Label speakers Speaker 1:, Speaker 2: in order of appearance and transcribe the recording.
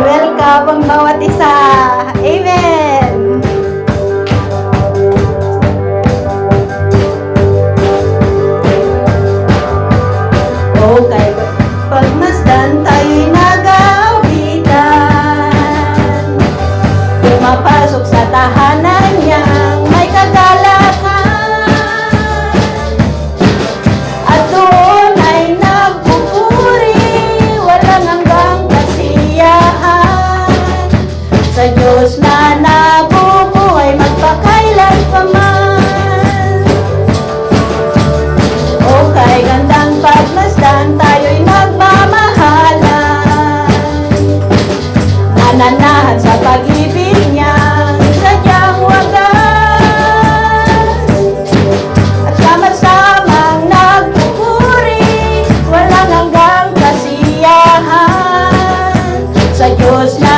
Speaker 1: welcome ang bawat isa. Amen! Okay, pagmasdan tayo'y nag-aawitan, pumapasok sa tahanan niyang may kagalakan, at doon ay nagpupuri, walang hanggang kasiyahan, sa Diyos na nabubuhay magpakailan pa man. Okay, gandang pagmasdan, tayo'y nagmamahalan, nananahan sa pag-ibig niyang sadyang wagas, at sama-samang nagpupuri, walang hanggang kasiyahan, sa Diyos na